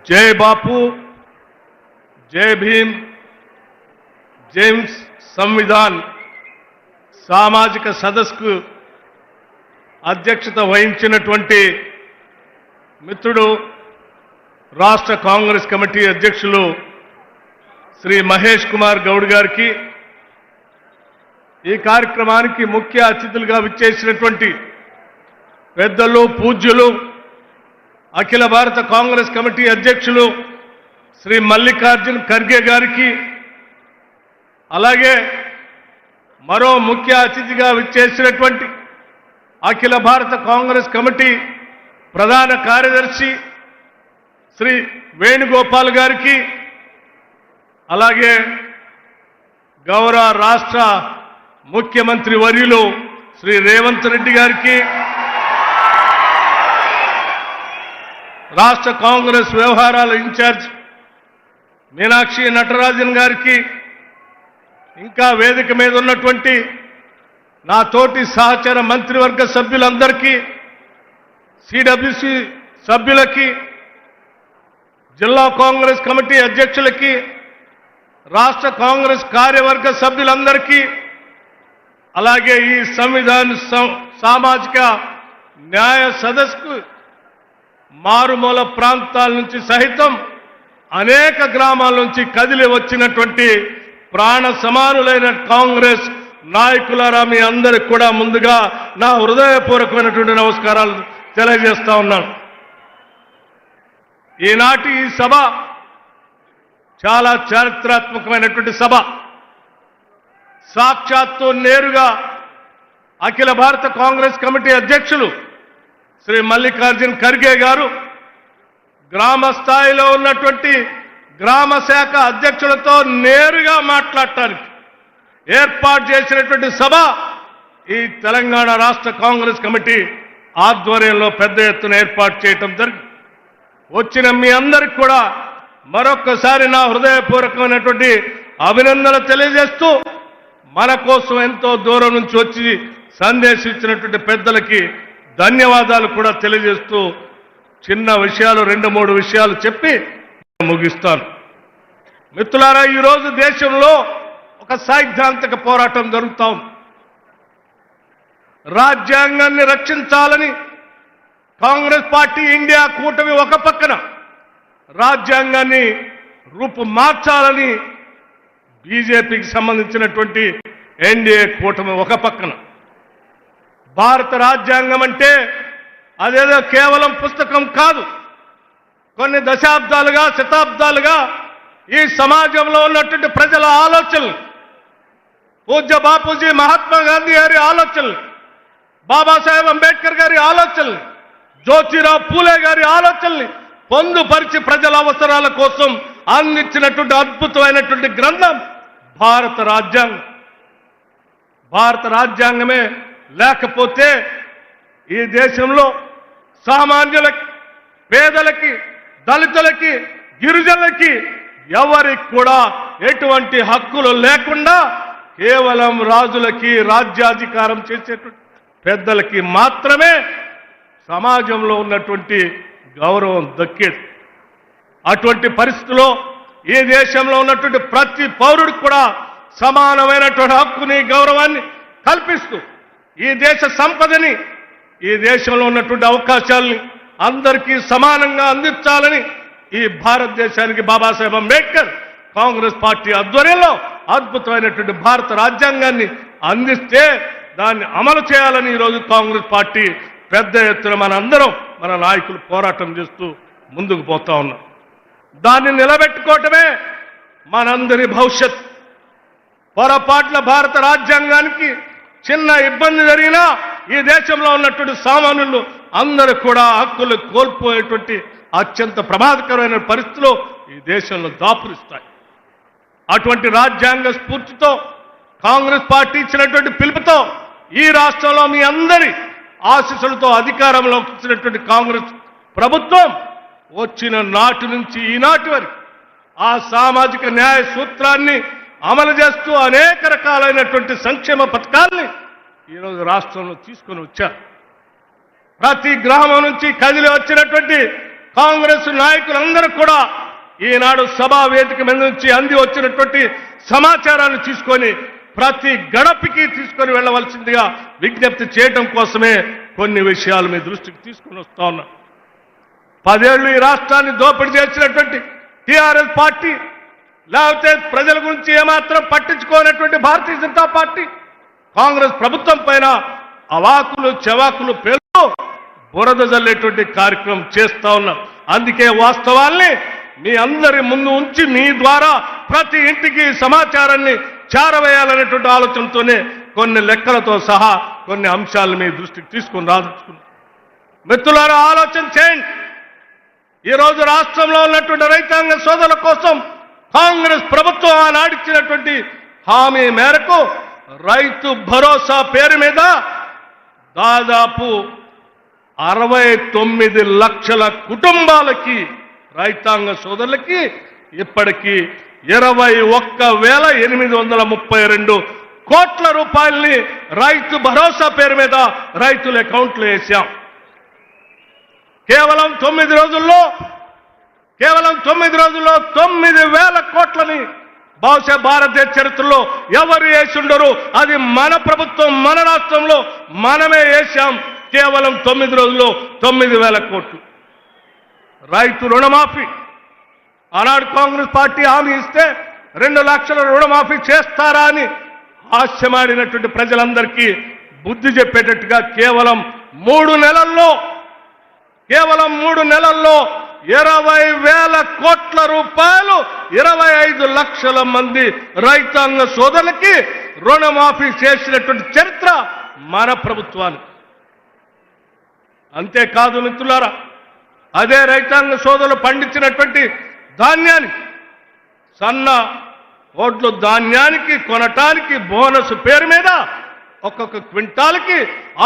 जय बापू, जय भीम, जेम्स संविधान सामाजिक सदस्సుకు అధ్యక్షత వహించినటువంటి మిత్రుడు రాష్ట్ర కాంగ్రెస్ కమిటీ అధ్యక్షులు శ్రీ మహేష్ కుమార్ గౌడ్ గారికి, ఈ కార్యక్రమానికి ముఖ్య అతిథులుగా విచ్చేసినటువంటి పెద్దలు పూజ్యులు అఖిల భారత కాంగ్రెస్ కమిటీ అధ్యక్షులు శ్రీ మల్లికార్జున్ ఖర్గే గారికి, అలాగే మరో ముఖ్య అతిథిగా విచ్చేసినటువంటి అఖిల భారత కాంగ్రెస్ కమిటీ ప్రధాన కార్యదర్శి శ్రీ వేణుగోపాల్ గారికి, అలాగే గౌరవ రాష్ట్ర ముఖ్యమంత్రి వర్యులు శ్రీ రేవంత్ రెడ్డి గారికి, రాష్ట్ర కాంగ్రెస్ వ్యవహారాల ఇన్ఛార్జ్ మీనాక్షి నటరాజన్ గారికి, ఇంకా వేదిక మీద ఉన్నటువంటి నా తోటి సహచర మంత్రివర్గ సభ్యులందరికీ, సిడబ్ల్యూసి సభ్యులకి, జిల్లా కాంగ్రెస్ కమిటీ అధ్యక్షులకి, రాష్ట్ర కాంగ్రెస్ కార్యవర్గ సభ్యులందరికీ, అలాగే ఈ సంవిధాన సామాజిక న్యాయ సదస్సుకు మారుమూల ప్రాంతాల నుంచి సహితం అనేక గ్రామాల నుంచి కదిలి వచ్చినటువంటి ప్రాణ సమానులైన కాంగ్రెస్ నాయకులారా, మీ అందరికి కూడా ముందుగా నా హృదయపూర్వకమైనటువంటి నమస్కారాలు తెలియజేస్తా ఉన్నాను. ఈనాటి ఈ సభ చాలా చారిత్రాత్మకమైనటువంటి సభ. సాక్షాత్తు నేరుగా అఖిల భారత కాంగ్రెస్ కమిటీ అధ్యక్షులు శ్రీ మల్లికార్జున్ ఖర్గే గారు గ్రామ స్థాయిలో ఉన్నటువంటి గ్రామ శాఖ అధ్యక్షులతో నేరుగా మాట్లాడటానికి ఏర్పాటు చేసినటువంటి సభ ఈ తెలంగాణ రాష్ట్ర కాంగ్రెస్ కమిటీ ఆధ్వర్యంలో పెద్ద ఎత్తున ఏర్పాటు చేయటం జరిగింది. వచ్చిన మీ అందరికి కూడా మరొక్కసారి నా హృదయపూర్వకమైనటువంటి అభినందనలు తెలియజేస్తూ, మన కోసం ఎంతో దూరం నుంచి వచ్చి సందేశం ఇచ్చినటువంటి పెద్దలకి ధన్యవాదాలు కూడా తెలియజేస్తూ, చిన్న విషయాలు 2-3 విషయాలు చెప్పి ముగిస్తాను. మిత్రులారా, ఈరోజు దేశంలో ఒక సైద్ధాంతిక పోరాటం జరుగుతూ ఉంది. రాజ్యాంగాన్ని రక్షించాలని కాంగ్రెస్ పార్టీ, ఇండియా కూటమి ఒక పక్కన, రాజ్యాంగాన్ని రూపు మార్చాలని బీజేపీకి సంబంధించినటువంటి ఎన్డీఏ కూటమి ఒక పక్కన. భారత రాజ్యాంగం అంటే అదేదో కేవలం పుస్తకం కాదు. కొన్ని దశాబ్దాలుగా, శతాబ్దాలుగా ఈ సమాజంలో ఉన్నటువంటి ప్రజల ఆలోచనలు, పూజ్య బాపూజీ మహాత్మా గాంధీ గారి ఆలోచనలు, బాబాసాహెబ్ అంబేద్కర్ గారి ఆలోచనలు, జ్యోతిరావు పూలే గారి ఆలోచనల్ని పొందుపరిచి ప్రజల అవసరాల కోసం అందించినటువంటి అద్భుతమైనటువంటి గ్రంథం భారత రాజ్యాంగం. భారత రాజ్యాంగమే లేకపోతే ఈ దేశంలో సామాన్యులకి, పేదలకి, దళితులకి, గిరిజనులకి ఎవరికి కూడా ఎటువంటి హక్కులు లేకుండా కేవలం రాజులకి, రాజ్యాధికారం చేసేటువంటి పెద్దలకి మాత్రమే సమాజంలో ఉన్నటువంటి గౌరవం దక్కేది. అటువంటి పరిస్థితిలో ఈ దేశంలో ఉన్నటువంటి ప్రతి పౌరుడికి కూడా సమానమైనటువంటి హక్కుని, గౌరవాన్ని కల్పిస్తూ ఈ దేశ సంపదని, ఈ దేశంలో ఉన్నటువంటి అవకాశాలని అందరికీ సమానంగా అందించాలని ఈ భారతదేశానికి బాబాసాహెబ్ అంబేద్కర్ కాంగ్రెస్ పార్టీ ఆధ్వర్యంలో అద్భుతమైనటువంటి భారత రాజ్యాంగాన్ని అందిస్తే దాన్ని అమలు చేయాలని ఈరోజు కాంగ్రెస్ పార్టీ పెద్ద ఎత్తున మనందరం, మన నాయకులు పోరాటం చేస్తూ ముందుకు పోతా ఉన్నాం. దాన్ని నిలబెట్టుకోవటమే మనందరి భవిష్యత్. పొరపాట్ల భారత రాజ్యాంగానికి చిన్న ఇబ్బంది జరిగినా ఈ దేశంలో ఉన్నటువంటి సామాన్యులు అందరూ కూడా హక్కులు కోల్పోయేటువంటి అత్యంత ప్రమాదకరమైన పరిస్థితులు ఈ దేశంలో దాపురిస్తాయి. అటువంటి రాజ్యాంగ స్ఫూర్తితో కాంగ్రెస్ పార్టీ ఇచ్చినటువంటి పిలుపుతో ఈ రాష్ట్రంలో మీ అందరి ఆశీస్సులతో అధికారంలోకి వచ్చినటువంటి కాంగ్రెస్ ప్రభుత్వం వచ్చిన నాటి నుంచి ఈనాటి వరకు ఆ సామాజిక న్యాయ సూత్రాన్ని అమలు చేస్తూ అనేక రకాలైనటువంటి సంక్షేమ పథకాల్ని ఈరోజు రాష్ట్రంలో తీసుకొని వచ్చారు. ప్రతి గ్రామం నుంచి కదిలి వచ్చినటువంటి కాంగ్రెస్ నాయకులందరూ కూడా ఈనాడు సభా వేదిక మీద నుంచి అంది వచ్చినటువంటి సమాచారాన్ని తీసుకొని ప్రతి గడపకి తీసుకొని వెళ్ళవలసిందిగా విజ్ఞప్తి చేయడం కోసమే కొన్ని విషయాలు మీ దృష్టికి తీసుకొని వస్తా ఉన్నా. 10 ఏళ్లు ఈ రాష్ట్రాన్ని దోపిడీ చేసినటువంటి టీఆర్ఎస్ పార్టీ, లేకపోతే ప్రజల గురించి ఏమాత్రం పట్టించుకోనటువంటి భారతీయ జనతా పార్టీ కాంగ్రెస్ ప్రభుత్వం పైన అవాకులు చెవాకులు పేర్లు బురద జల్లేటువంటి కార్యక్రమం చేస్తా ఉన్నాం. అందుకే వాస్తవాల్ని మీ అందరి ముందు ఉంచి మీ ద్వారా ప్రతి ఇంటికి సమాచారాన్ని చేరవేయాలనేటువంటి ఆలోచనతోనే కొన్ని లెక్కలతో సహా కొన్ని అంశాలను మీ దృష్టికి తీసుకుని రాదలుచుకున్నాం. మిత్రులారా, ఆలోచన చేయండి. ఈరోజు రాష్ట్రంలో ఉన్నటువంటి రైతాంగ సోదరుల కోసం కాంగ్రెస్ ప్రభుత్వం ఆనాడిచ్చినటువంటి హామీ మేరకు రైతు భరోసా పేరు మీద దాదాపు 69 లక్షల కుటుంబాలకి, రైతాంగ సోదరులకి ఇప్పటికీ 21,832 కోట్ల రూపాయల్ని రైతు భరోసా పేరు మీద రైతుల అకౌంట్లో వేశాం. కేవలం 9 రోజుల్లో 9,000 కోట్లని బహుశా భారతదేశ చరిత్రలో ఎవరు వేసిండరు. అది మన ప్రభుత్వం, మన రాష్ట్రంలో మనమే వేశాం. కేవలం 9 రోజుల్లో 9,000 కోట్లు. రైతు రుణమాఫీ ఆనాడు కాంగ్రెస్ పార్టీ హామీ ఇస్తే 2 లక్షల రుణమాఫీ చేస్తారా అని ఆశమాడినటువంటి ప్రజలందరికీ బుద్ధి చెప్పేటట్టుగా కేవలం 3 నెలల్లో 20,000 కోట్ల రూపాయలు 25 లక్షల మంది రైతాంగ సోదరులకి రుణమాఫీ చేసినటువంటి చరిత్ర మన ప్రభుత్వానికి. అంతేకాదు మిత్రులారా, అదే రైతాంగ సోదరులు పండించినటువంటి ధాన్యానికి, సన్న ఓట్లు ధాన్యానికి కొనటానికి బోనస్ పేరు మీద ఒక్కొక్క క్వింటాల్కి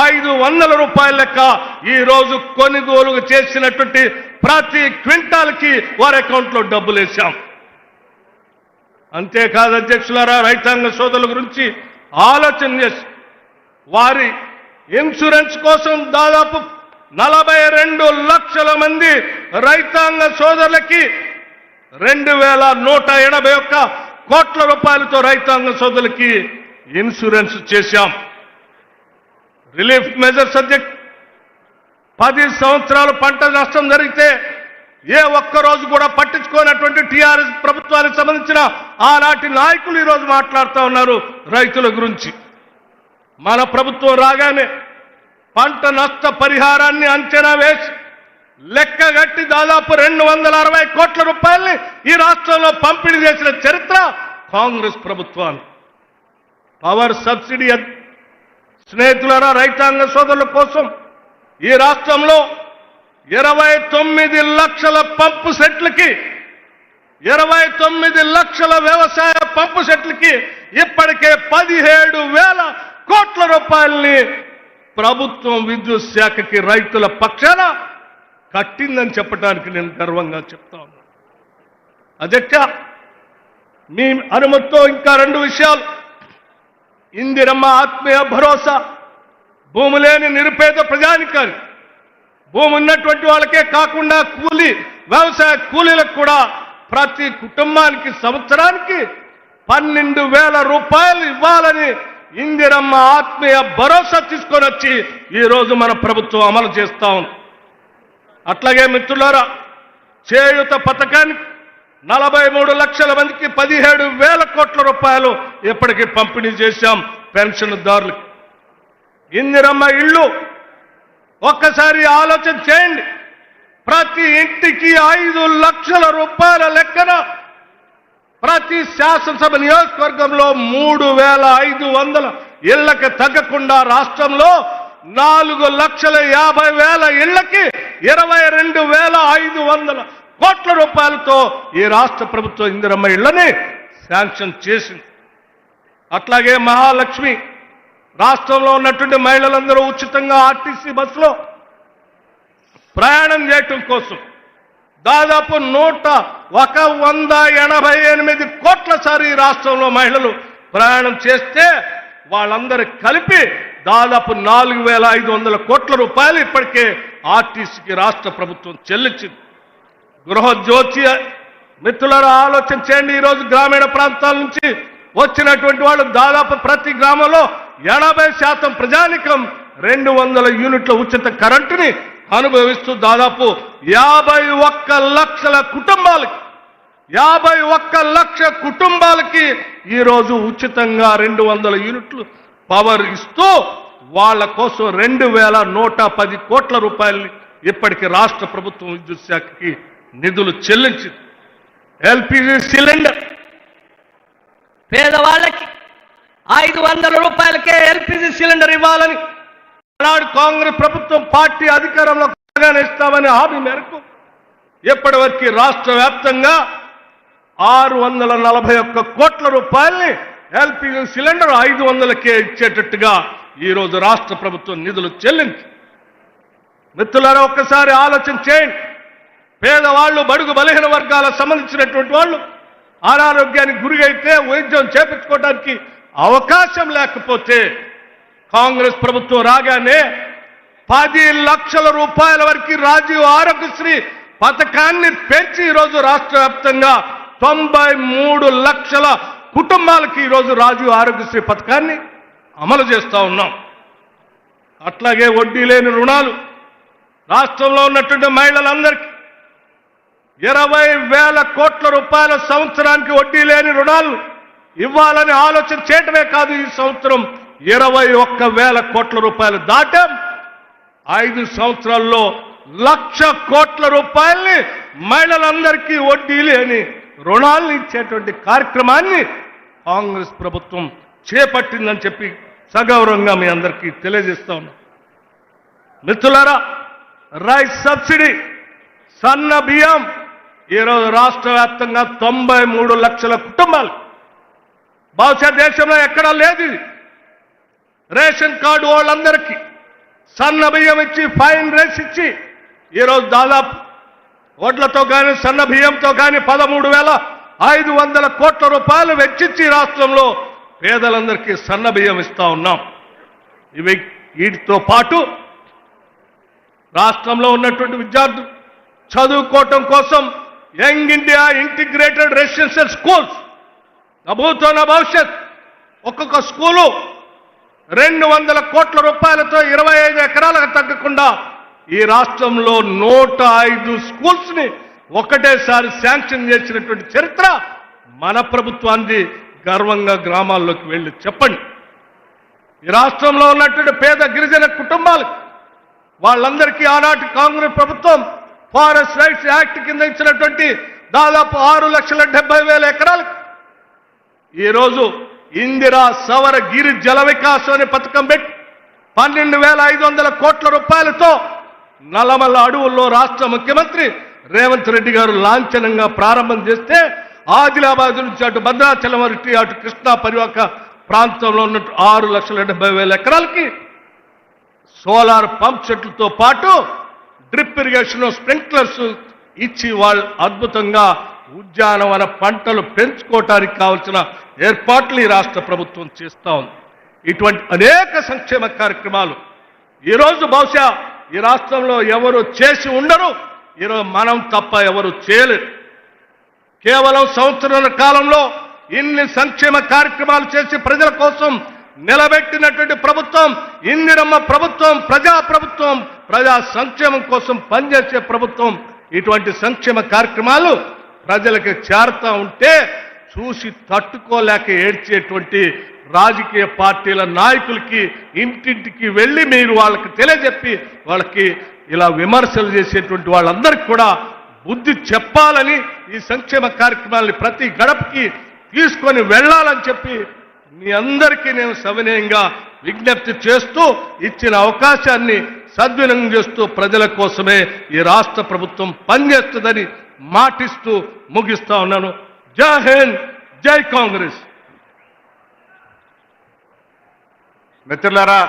500 రూపాయల లెక్క ఈ రోజు కొనుగోలు చేసినటువంటి ప్రతి క్వింటాల్కి వారి అకౌంట్లో డబ్బులు వేశాం. అంతేకాదు అధ్యక్షులారా, రైతాంగ సోదరుల గురించి ఆలోచన చేసి వారి ఇన్సూరెన్స్ కోసం దాదాపు 42 లక్షల మంది రైతాంగ సోదరులకి 2,181 కోట్ల రూపాయలతో రైతాంగ సోదరులకి ఇన్సూరెన్స్ చేశాం. రిలీఫ్ మెజర్స్ అధ్యక్ష 10 సంవత్సరాలు పంట నష్టం జరిగితే ఏ ఒక్కరోజు కూడా పట్టించుకోనటువంటి టీఆర్ఎస్ ప్రభుత్వానికి సంబంధించిన ఆనాటి నాయకులు ఈరోజు మాట్లాడుతూ ఉన్నారు రైతుల గురించి. మన ప్రభుత్వం రాగానే పంట నష్ట పరిహారాన్ని అంచనా వేసి లెక్కగట్టి దాదాపు 260 కోట్ల రూపాయల్ని ఈ రాష్ట్రంలో పంపిణీ చేసిన చరిత్ర కాంగ్రెస్ ప్రభుత్వానికి. పవర్ సబ్సిడీ స్నేహితులారా, రైతాంగ సోదరుల కోసం ఈ రాష్ట్రంలో 29 లక్షల పంపు సెట్లకి 29 లక్షల వ్యవసాయ పంపు సెట్లకి ఇప్పటికే 17,000 కోట్ల రూపాయల్ని ప్రభుత్వం విద్యుత్ శాఖకి రైతుల పక్షాన కట్టిందని చెప్పడానికి నేను గర్వంగా చెప్తా ఉన్నాను. అధ్యక్ష, మీ అనుమతితో ఇంకా 2 విషయాలు. ఇందిరమ్మ ఆత్మీయ భరోసా భూమి లేని నిరుపేద ప్రజానికానికి, భూమి ఉన్నటువంటి వాళ్ళకే కాకుండా వ్యవసాయ కూలీలకు కూడా ప్రతి కుటుంబానికి సంవత్సరానికి 12,000 రూపాయలు ఇవ్వాలని ఇందిరమ్మ ఆత్మీయ భరోసా తీసుకొని వచ్చి ఈరోజు మన ప్రభుత్వం అమలు చేస్తా ఉంది. అట్లాగే మిత్రులారా, చేయూత పథకానికి 43 లక్షల మందికి 17,000 కోట్ల రూపాయలు ఇప్పటికీ పంపిణీ చేశాం పెన్షన్దారులకు. ఇందిరమ్మ ఇళ్ళు ఒక్కసారి ఆలోచన చేయండి. ప్రతి ఇంటికి 5 లక్షల రూపాయల లెక్కన ప్రతి శాసనసభ నియోజకవర్గంలో 3,500 ఇళ్లకు తగ్గకుండా రాష్ట్రంలో 4,50,000 ఇళ్లకి 22,500 కోట్ల రూపాయలతో ఈ రాష్ట్ర ప్రభుత్వం ఇందిరమ్మ ఇళ్లని శాంక్షన్ చేసింది. అట్లాగే మహాలక్ష్మి రాష్ట్రంలో ఉన్నటువంటి మహిళలందరూ ఉచితంగా ఆర్టీసీ బస్సులో ప్రయాణం చేయటం కోసం దాదాపు 188 కోట్ల సారి ఈ రాష్ట్రంలో మహిళలు ప్రయాణం చేస్తే వాళ్ళందరూ కలిపి దాదాపు 4,500 కోట్ల రూపాయలు ఇప్పటికే ఆర్టీసీకి రాష్ట్ర ప్రభుత్వం చెల్లించింది. గృహజ్యోతి మిత్రులారా ఆలోచన చేయండి. ఈరోజు గ్రామీణ ప్రాంతాల నుంచి వచ్చినటువంటి వాళ్ళు దాదాపు ప్రతి గ్రామంలో 80% ప్రజానికం 200 యూనిట్ల ఉచిత కరెంటుని అనుభవిస్తూ దాదాపు 51 లక్షల కుటుంబాలకి 51 లక్ష కుటుంబాలకి ఈరోజు ఉచితంగా 200 యూనిట్లు పవర్ ఇస్తూ వాళ్ళ కోసం 2110 కోట్ల రూపాయలు ఇప్పటికి రాష్ట్ర ప్రభుత్వం విద్యుత్ శాఖకి నిధులు చెల్లించింది. ఎల్పిజి సిలిండర్ పేదవాళ్ళకి 500 రూపాయలకే ఎల్పిజి సిలిండర్ ఇవ్వాలని ఆనాడు కాంగ్రెస్ ప్రభుత్వం పార్టీ అధికారంలో ఇస్తామని హామీ మేరకు ఇప్పటి వరకు రాష్ట్ర వ్యాప్తంగా 641 కోట్ల రూపాయల్ని ఎల్పిజి సిలిండర్ 500కే ఇచ్చేటట్టుగా ఈరోజు రాష్ట్ర ప్రభుత్వం నిధులు చెల్లించి. మిత్రులారా ఒక్కసారి ఆలోచన చేయండి. పేదవాళ్ళు బడుగు బలహీన వర్గాలకు సంబంధించినటువంటి వాళ్ళు అనారోగ్యానికి గురైతే వైద్యం చేపించుకోవడానికి అవకాశం లేకపోతే కాంగ్రెస్ ప్రభుత్వం రాగానే 10 లక్షల రూపాయల వరకు రాజీవ్ ఆరోగ్యశ్రీ పథకాన్ని పెంచి ఈరోజు రాష్ట్ర వ్యాప్తంగా 93 లక్షల కుటుంబాలకి ఈరోజు రాజీవ్ ఆరోగ్యశ్రీ పథకాన్ని అమలు చేస్తా ఉన్నాం. అట్లాగే వడ్డీ లేని రుణాలు రాష్ట్రంలో ఉన్నటువంటి మహిళలందరికీ 20,000 కోట్ల రూపాయల సంవత్సరానికి వడ్డీ లేని రుణాలు ఇవ్వాలని ఆలోచన చేయటమే కాదు, ఈ సంవత్సరం 21,000 కోట్ల రూపాయలు దాటాం. 5 సంవత్సరాల్లో 1,00,000 కోట్ల రూపాయల్ని మహిళలందరికీ వడ్డీ లేని రుణాలను ఇచ్చేటువంటి కార్యక్రమాన్ని కాంగ్రెస్ ప్రభుత్వం చేపట్టిందని చెప్పి సగౌరవంగా మీ అందరికీ తెలియజేస్తా ఉన్నాం. మిత్రులారా రైస్ సబ్సిడీ సన్న బియ్యం ఈరోజు రాష్ట్ర వ్యాప్తంగా 93 లక్షల కుటుంబాలు, బహుశా దేశంలో ఎక్కడా లేదు ఇది. రేషన్ కార్డు వాళ్ళందరికీ సన్న బియ్యం ఇచ్చి ఫైన్ రైస్ ఇచ్చి ఈరోజు దాదాపు వడ్లతో కానీ సన్న బియ్యంతో కానీ 13,500 కోట్ల రూపాయలు వెచ్చించి రాష్ట్రంలో పేదలందరికీ సన్న బియ్యం ఇస్తా ఉన్నాం. వీటితో పాటు రాష్ట్రంలో ఉన్నటువంటి విద్యార్థులు చదువుకోవటం కోసం young India integrated residential schools నభూతో భవిష్యత్ ఒక్కొక్క స్కూలు 200 కోట్ల రూపాయలతో 25 ఎకరాలకు తగ్గకుండా ఈ రాష్ట్రంలో 105 స్కూల్స్ ని ఒకటేసారి శాంక్షన్ చేసినటువంటి చరిత్ర మన ప్రభుత్వాన్ని. గర్వంగా గ్రామాల్లోకి వెళ్ళి చెప్పండి. ఈ రాష్ట్రంలో ఉన్నటువంటి పేద గిరిజన కుటుంబాలు వాళ్ళందరికీ ఆనాటి కాంగ్రెస్ ప్రభుత్వం ఫారెస్ట్ రైట్స్ యాక్ట్ కింద ఇచ్చినటువంటి దాదాపు 6,70,000 ఎకరాలు ఈరోజు ఇందిరా సవర గిరి జల వికాసం అనే పథకం పెట్టి 12,500 కోట్ల రూపాయలతో నల్లమల్ల అడవుల్లో రాష్ట్ర ముఖ్యమంత్రి రేవంత్ రెడ్డి గారు లాంఛనంగా ప్రారంభం చేస్తే ఆదిలాబాద్ నుంచి అటు భద్రాచలం వరకు అటు కృష్ణా పరివాహక ప్రాంతంలో ఉన్న 6,70,000 ఎకరాలకి సోలార్ పంప్ సెట్లతో పాటు డ్రిప్ ఇరిగేషన్ స్ప్రింక్లర్స్ ఇచ్చి వాళ్ళు అద్భుతంగా ఉద్యానవన పంటలు పెంచుకోవటానికి కావాల్సిన ఏర్పాట్లు ఈ రాష్ట్ర ప్రభుత్వం చేస్తా ఉంది. ఇటువంటి అనేక సంక్షేమ కార్యక్రమాలు ఈరోజు బహుశా ఈ రాష్ట్రంలో ఎవరు చేసి ఉండరు, ఈరోజు మనం తప్ప ఎవరు చేయలేరు. కేవలం సంవత్సరాల కాలంలో ఇన్ని సంక్షేమ కార్యక్రమాలు చేసి ప్రజల కోసం నిలబెట్టినటువంటి ప్రభుత్వం ఇందిరమ్మ ప్రభుత్వం, ప్రభుత్వం, ప్రజా సంక్షేమం కోసం పనిచేసే ప్రభుత్వం. ఇటువంటి సంక్షేమ కార్యక్రమాలు ప్రజలకు చేరుతా ఉంటే చూసి తట్టుకోలేక ఏడ్చేటువంటి రాజకీయ పార్టీల నాయకులకి ఇంటింటికి వెళ్ళి మీరు వాళ్ళకి తెలియజెప్పి వాళ్ళకి ఇలా విమర్శలు చేసేటువంటి వాళ్ళందరికీ కూడా బుద్ధి చెప్పాలని ఈ సంక్షేమ కార్యక్రమాలని ప్రతి గడపకి తీసుకొని వెళ్ళాలని చెప్పి మీ అందరికీ నేను సవినయంగా విజ్ఞప్తి చేస్తూ ఇచ్చిన అవకాశాన్ని సద్వినియోగం చేస్తూ ప్రజల కోసమే ఈ రాష్ట్ర ప్రభుత్వం పనిచేస్తుందని మాటిస్తూ ముగిస్తా ఉన్నాను. జై హింద్, జై కాంగ్రెస్. మిత్రులారా